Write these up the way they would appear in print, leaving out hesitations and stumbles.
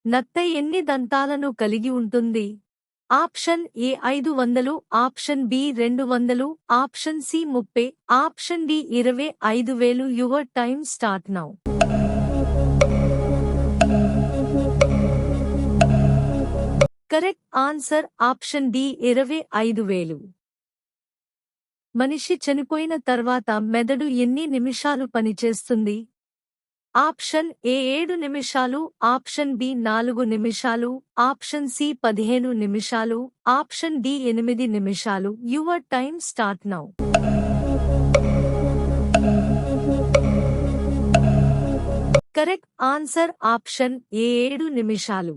నత్త ఎన్ని దంతాలను కలిగి ఉంటుంది? Option A 500, option B 200, option C 30, option D 25,000. Your time start now. Correct answer option D 25,000. మనిషి చనిపోయిన తర్వాత మెదడు ఎన్ని నిమిషాలు పనిచేస్తుంది? ఆప్షన్ ఏ 7 నిమిషాలు, ఆప్షన్ బి 4 నిమిషాలు, ఆప్షన్ సి 15 నిమిషాలు, ఆప్షన్ డి 8 నిమిషాలు. Your time start now. Correct answer option A 7 నిమిషాలు.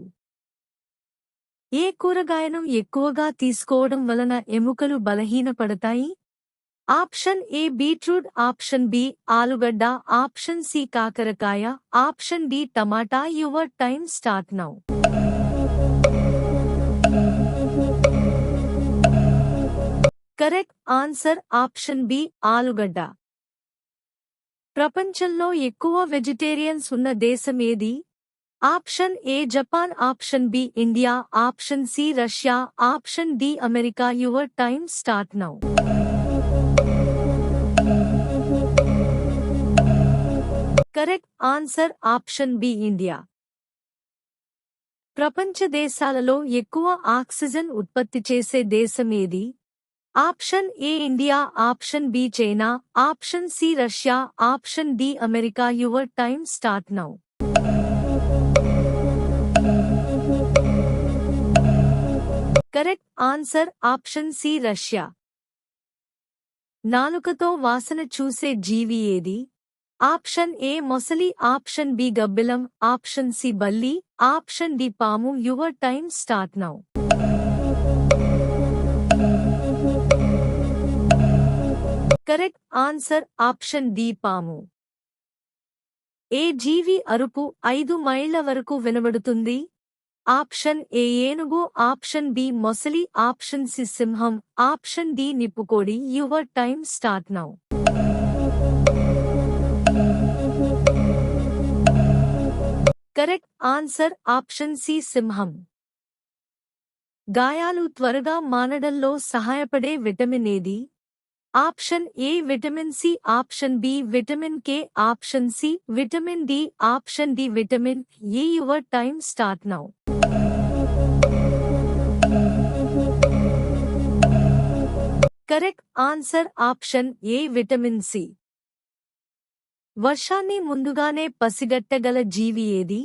ఏ కూరగాయను ఎక్కువగా తీసుకోవడం వలన ఎముకలు బలహీనపడతాయి? Option A beetroot, option B ఆలుగడ్డ, ఆప్షన్ సి కాకరకాయ, ఆప్షన్ డి టమాటా. Your time start now. Correct answer option B ఆలుగడ్డ. ప్రపంచంలో ఎక్కువ వెజిటేరియన్స్ ఉన్న దేశం ఏది? Option A Japan, option B India, option C Russia, option D America. Your time start now. Correct answer option B India. ప్రపంచ దేశాలలో ఎక్కువ ఆక్సిజన్ ఉత్పత్తి చేసే దేశం ఏది? Option A India, option B China, option C Russia, option D America. Your time start now. Correct answer option C Russia. నాలుకతో వాసన చూసే జీవి ఏది? ఆప్షన్ ఏ మొసలి, ఆప్షన్ బి గబ్బిలం, ఆప్షన్ సి బల్లి, ఆప్షన్ డి పాము. Your time start now. Correct answer option D పాము. ఏ జీవి అరుపు 5 మైళ్ల వరకు వినబడుతుంది? ఆప్షన్ ఏ ఏనుగు, ఆప్షన్ బి మొసలి, ఆప్షన్ సి సింహం, ఆప్షన్ డి నిప్పుకోడి. Your time start now. Correct answer option C సింహం. గాయాలు త్వరగా మానడంలో సహాయపడే విటమిన్ ఏది? Option A vitamin C, option B vitamin K, option C vitamin D, option D vitamin A. Your time start now. Correct answer option A vitamin C. వర్షాన్ని ముందుగానే పసిగట్టగల జీవి ఏది?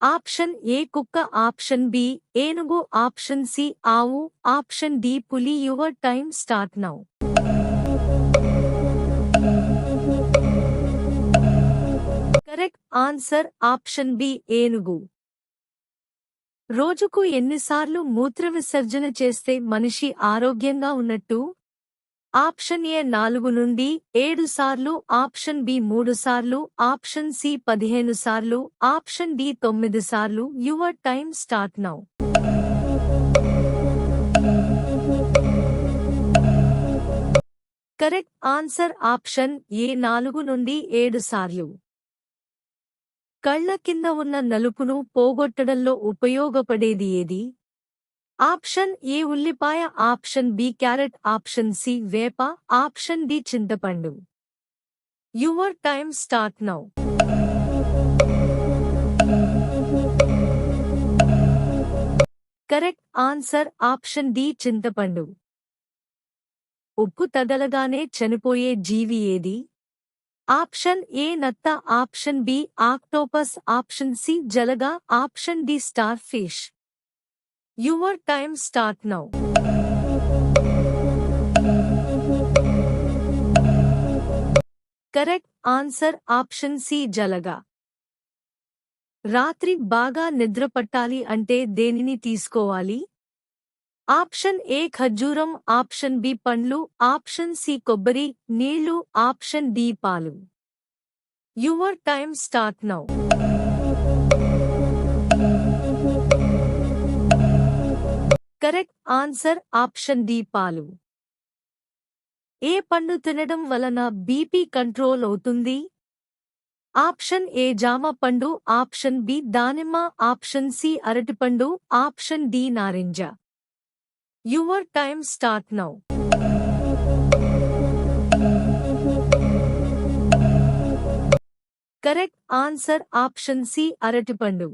ఆప్షన్ ఏ కుక్క, ఆప్షన్ బి ఏనుగు, option C ఆవు, option D పులి. Your time start now. Correct answer option B ఏనుగు. రోజుకు ఎన్నిసార్లు మూత్ర విసర్జన చేస్తే మనిషి ఆరోగ్యంగా ఉన్నట్టు? ఆప్షన్ ఏ 4 నుండి 7 సార్లు, ఆప్షన్ బి 3 సార్లు, ఆప్షన్ సి 15 సార్లు, ఆప్షన్ డి 9 సార్లు. Your time start now. Correct answer option ఏ 4 నుండి 7 సార్లు. కళ్ల కింద ఉన్న నలుపును పోగొట్టడంలో ఉపయోగపడేది ఏది? ఆప్షన్ ఏ ఉల్లిపాయ, option B carrot, option C వేప, ఆప్షన్ డి చింతపండు. Your time start now. Correct answer option D చింతపండు. ఉప్పు తగలగానే చనిపోయే జీవి ఏది? ఆప్షన్ ఏ నత్త, option B octopus, option C జలగ, option D star fish. Your time start now. Correct answer option C జలగ. రాత్రి బాగా నిద్రపట్టాలి అంటే దేనిని తీసుకోవాలి? ఆప్షన్ ఏ ఖర్జూరం, ఆప్షన్ బి పండ్లు, ఆప్షన్ సి కొబ్బరి నీళ్లు, ఆప్షన్ డి పాలు. Your time start now. Correct answer option D పాలు. ఏ పండు తినడం వలన బీపీ కంట్రోల్ అవుతుంది? ఆప్షన్ ఏ జామ పండు, ఆప్షన్ బి దానిమ్మ, ఆప్షన్ సి అరటిపండు, ఆప్షన్ డి నారింజ. Your time start now. Correct answer option C అరటిపండు.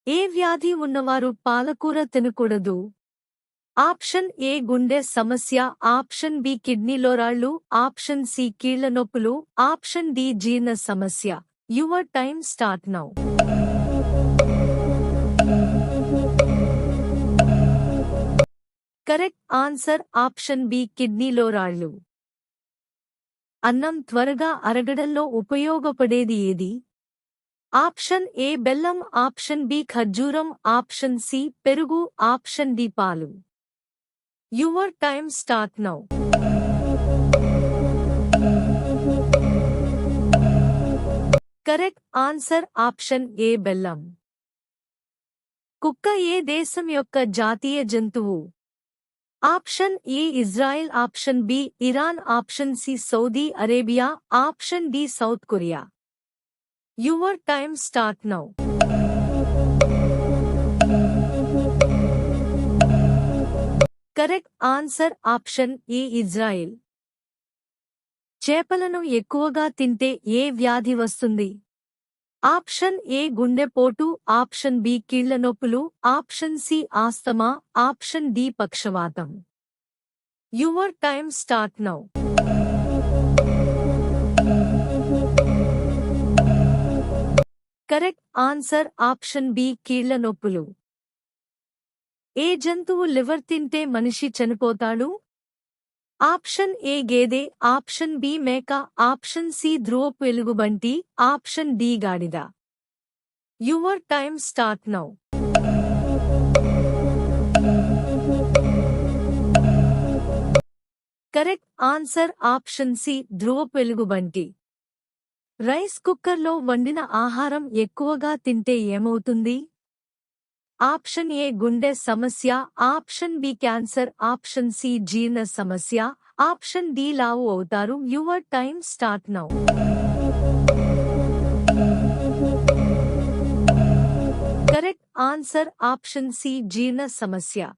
ఏ వ్యాధి ఉన్నవారు పాలకూర తినకూడదు? ఆప్షన్ ఏ గుండె సమస్య, ఆప్షన్ బి కిడ్నీలో రాళ్ళు, ఆప్షన్ సి కీళ్ల నొప్పులు, ఆప్షన్ డి జీర్ణ సమస్య. Your time start now. Correct answer option B కిడ్నీలో రాళ్ళు. అన్నం త్వరగా అరగడంలో ఉపయోగపడేది ఏది? ఆప్షన్ ఏ బెల్లం, ఆప్షన్ బి ఖర్జూరం, ఆప్షన్ సి పెరుగు, ఆప్షన్ డి పాలు. Your time start now. Correct answer option A బెల్లం. కుక్క ఏ దేశం యొక్క జాతీయ జంతువు? Option A Israel, option B Iran, option C Saudi Arabia, option D South Korea. Your time start now. Correct answer option A Israel. చేపలను ఎక్కువగా తింటే ఏ వ్యాధి వస్తుంది? ఆప్షన్ ఏ గుండెపోటు, ఆప్షన్ బి కీళ్ల నొప్పులు, option C asthma, option D పక్షవాతం. Your time start now. Correct answer option B కీళ్ల నొప్పులు. ఏ జంతువు లివర్ తింటే మనిషి చనిపోతాడు? ఆప్షన్ ఏ గేదె, ఆప్షన్ బి మేక, ఆప్షన్ సి ధ్రువపు ఎలుగుబంటి, ఆప్షన్ డి గాడిద. Your time start now. Correct answer option C ధ్రువపు ఎలుగుబంటి. రైస్ కుక్కర్లో వండిన ఆహారం ఎక్కువగా తింటే ఏమవుతుంది? ఆప్షన్ ఏ గుండె సమస్య, option B cancer, option C జీర్ణ సమస్య, ఆప్షన్ డి లావు అవుతారు. Your time start now. Correct answer option C జీర్ణ సమస్య.